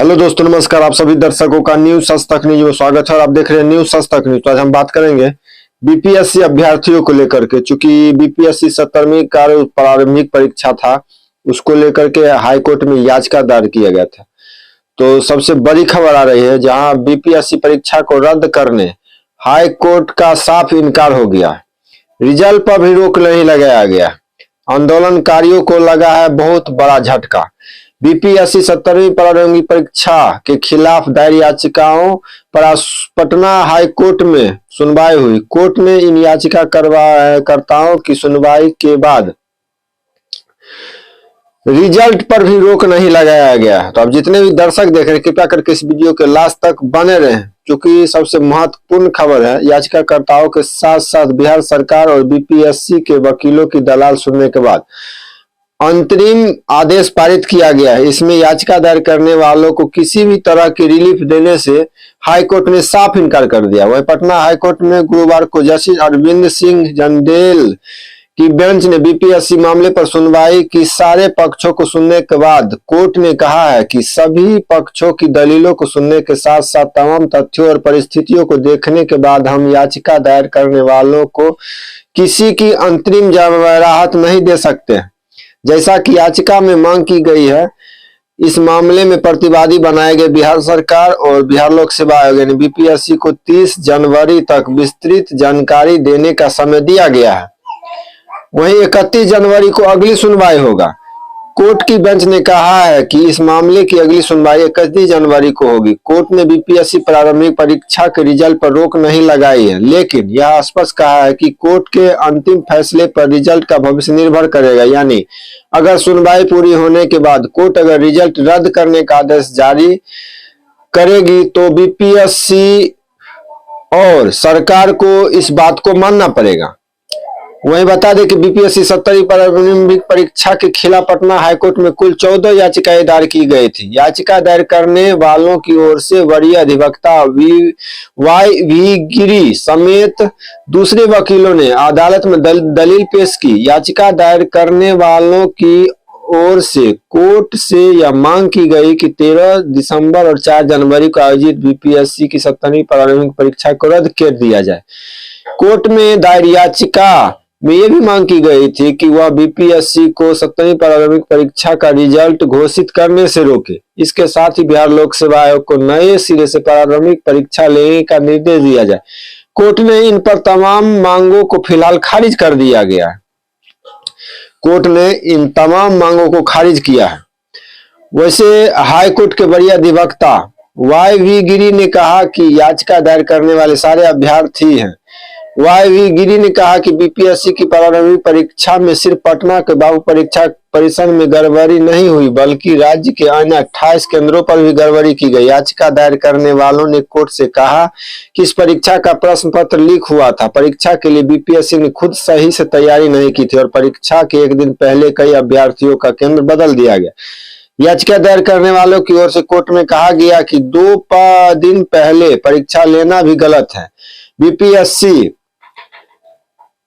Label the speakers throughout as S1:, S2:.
S1: Hello दोस्तों, नमस्कार। आप सभी दर्शकों का न्यूज सच तक न्यूज में स्वागत है और आप देख रहे हैं न्यूज सच तक न्यूज। तो आज हम बात करेंगे बीपीएससी अभ्यर्थियों को लेकर के। चूंकि बीपीएससी 17वीं कार्य प्रारंभिक परीक्षा था, उसको लेकर के हाईकोर्ट में याचिका दायर किया गया था। तो सबसे बड़ी खबर आ रही है, जहां बीपीएससी परीक्षा को रद्द करने हाईकोर्ट का साफ इनकार हो गया। रिजल्ट पर भी रोक नहीं लगाया गया। आंदोलनकारियों को लगा है बहुत बड़ा झटका। बीपीएससी 17वीं प्रारंभिक परीक्षा के खिलाफ दायर याचिकाओं पर आज पटना हाईकोर्ट में सुनवाई हुई। कोर्ट ने इन याचिकाकर्ताओं की सुनवाई के बाद रिजल्ट पर भी रोक नहीं लगाया गया। तो अब जितने भी दर्शक देख रहे हैं, कृपया करके इस वीडियो के लास्ट तक बने रहें, क्योंकि सबसे महत्वपूर्ण खबर है। याचिकाकर्ताओं के साथ साथ बिहार सरकार और बीपीएससी के वकीलों की दलाल सुनने के बाद अंतरिम आदेश पारित किया गया है। इसमें याचिका दायर करने वालों को किसी भी तरह की रिलीफ देने से हाईकोर्ट ने साफ इनकार कर दिया। वहीं पटना हाईकोर्ट में गुरुवार को जस्टिस अरविंद सिंह जंडेल की बेंच ने बीपीएससी मामले पर सुनवाई की। सारे पक्षों को सुनने के बाद कोर्ट ने कहा है कि सभी पक्षों की दलीलों को सुनने के साथ साथ तमाम तथ्यों और परिस्थितियों को देखने के बाद हम याचिका दायर करने वालों को किसी की अंतरिम राहत नहीं दे सकते। जैसा कि याचिका में मांग की गई है, इस मामले में प्रतिवादी बनाए गए बिहार सरकार और बिहार लोक सेवा आयोग यानी बीपीएससी को 30 जनवरी तक विस्तृत जानकारी देने का समय दिया गया है। वहीं 31 जनवरी को अगली सुनवाई होगा। कोर्ट की बेंच ने कहा है कि इस मामले की अगली सुनवाई 31 जनवरी को होगी। कोर्ट ने बीपीएससी प्रारंभिक परीक्षा के रिजल्ट पर रोक नहीं लगाई है, लेकिन यह स्पष्ट कहा है कि कोर्ट के अंतिम फैसले पर रिजल्ट का भविष्य निर्भर करेगा। यानी अगर सुनवाई पूरी होने के बाद कोर्ट अगर रिजल्ट रद्द करने का आदेश जारी करेगी तो बीपीएससी और सरकार को इस बात को मानना पड़ेगा। वहीं बता दें कि बीपीएससी 17वीं प्रारंभिक परीक्षा के खिलाफ पटना हाईकोर्ट में कुल 14 याचिकाएं दायर की गई थी। याचिका दायर करने वालों की ओर से वरीय अधिवक्ता वाई वी गिरी समेत दूसरे वकीलों ने अदालत में दलील पेश की। याचिका दायर करने वालों की ओर से कोर्ट से यह मांग की गई कि 13 दिसंबर और 4 जनवरी को आयोजित बीपीएससी की 17वीं प्रारंभिक परीक्षा को रद्द कर दिया जाए। कोर्ट में दायर याचिका में यह भी मांग की गई थी कि वह बीपीएससी को 17वीं प्रारंभिक परीक्षा का रिजल्ट घोषित करने से रोके। इसके साथ ही बिहार लोक सेवा आयोग को नए सिरे से प्रारंभिक परीक्षा लेने का निर्देश दिया जाए। कोर्ट ने इन पर तमाम मांगों को फिलहाल खारिज कर दिया गया है। कोर्ट ने इन तमाम मांगों को खारिज किया है। वैसे हाईकोर्ट के वरीय अधिवक्ता वाई वी गिरी ने कहा कि याचिका दायर करने वाले सारे अभ्यर्थी हैं। वाई वी गिरी ने कहा कि बीपीएससी की प्रारंभिक परीक्षा में सिर्फ पटना के बाबू परीक्षा परिसर में गड़बड़ी नहीं हुई, बल्कि राज्य के अन्य 28 केंद्रों पर भी गड़बड़ी की गई। याचिका दायर करने वालों ने कोर्ट से कहा कि इस परीक्षा का प्रश्न पत्र लीक हुआ था। परीक्षा के लिए बीपीएससी ने खुद सही से तैयारी नहीं की थी और परीक्षा के एक दिन पहले कई अभ्यर्थियों का केंद्र बदल दिया गया। याचिका दायर करने वालों की ओर से कोर्ट में कहा गया कि 2 दिन पहले परीक्षा लेना भी गलत है। बीपीएससी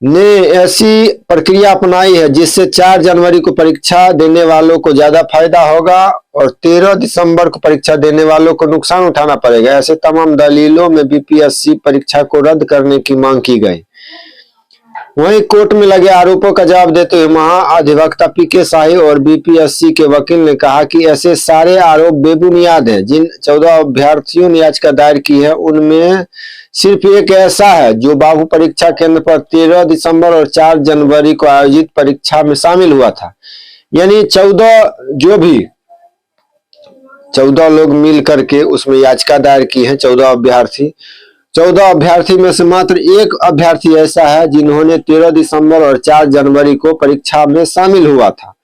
S1: ने ऐसी प्रक्रिया अपनाई है जिससे 4 जनवरी को परीक्षा देने वालों को ज्यादा फायदा होगा और 13 दिसंबर को परीक्षा देने वालों को नुकसान उठाना पड़ेगा। ऐसे तमाम दलीलों में बीपीएससी परीक्षा को रद्द करने की मांग की गई। वहीं कोर्ट में लगे आरोपों का जवाब देते हुए महाधिवक्ता पीके शाही और बीपीएससी के वकील ने कहा कि ऐसे सारे आरोप बेबुनियाद हैं। जिन 14 अभ्यर्थियों ने याचिका दायर की है, उनमें सिर्फ एक ऐसा है जो बाबू परीक्षा केंद्र पर 13 दिसंबर और 4 जनवरी को आयोजित परीक्षा में शामिल हुआ था। यानी 14 लोग मिल करके उसमें याचिका दायर की है। 14 अभ्यर्थी में से मात्र एक अभ्यर्थी ऐसा है जिन्होंने 13 दिसंबर और 4 जनवरी को परीक्षा में शामिल हुआ था।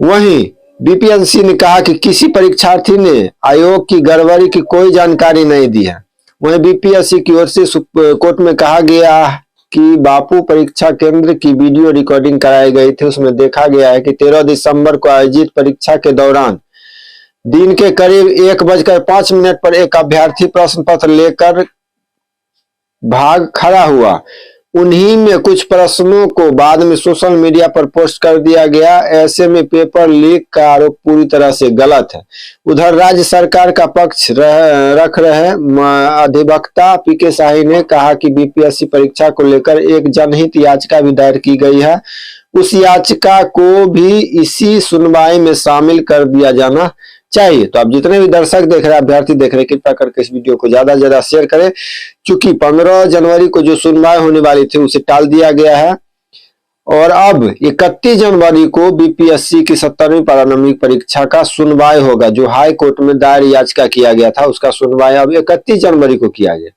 S1: वहीं बीपीएससी ने कहा कि किसी परीक्षार्थी ने आयोग की गड़बड़ी की कोई जानकारी नहीं दी है। वहीं बीपीएससी की ओर से कोर्ट में कहा गया कि बापू परीक्षा केंद्र की वीडियो रिकॉर्डिंग कराई गई थी। उसमें देखा गया है कि 13 दिसंबर को आयोजित परीक्षा के दौरान दिन के करीब 1:05 पर एक अभ्यर्थी प्रश्न पत्र लेकर भाग खड़ा हुआ। उन्हीं में कुछ प्रश्नों को बाद में सोशल मीडिया पर पोस्ट कर दिया गया। ऐसे में पेपर लीक का आरोप पूरी तरह से गलत है। उधर राज्य सरकार का पक्ष रख रहे अधिवक्ता पीके शाही ने कहा कि बीपीएससी परीक्षा को लेकर एक जनहित याचिका भी दायर की गई है। उस याचिका को भी इसी सुनवाई में शामिल कर दिया जाना चाहिए। तो आप जितने भी दर्शक देख रहे हैं, अभ्यर्थी देख रहे हैं, कृपया करके इस वीडियो को ज्यादा से ज्यादा शेयर करें। चूंकि 15 जनवरी को जो सुनवाई होने वाली थी उसे टाल दिया गया है और अब 31 जनवरी को बीपीएससी की 70वीं प्रारंभिक परीक्षा का सुनवाई होगा। जो हाई कोर्ट में दायर याचिका किया गया था उसका सुनवाई अब 31 जनवरी को किया गया,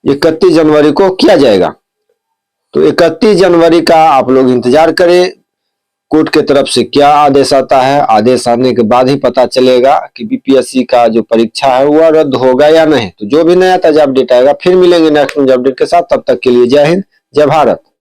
S1: 31 जनवरी को किया जाएगा। तो 31 जनवरी का आप लोग इंतजार करें, कोर्ट के तरफ से क्या आदेश आता है। आदेश आने के बाद ही पता चलेगा कि बीपीएससी का जो परीक्षा है वह रद्द होगा या नहीं। तो जो भी नया ताजा अपडेट आएगा फिर मिलेंगे नेक्स्ट अपडेट के साथ। तब तक के लिए जय हिंद, जय भारत।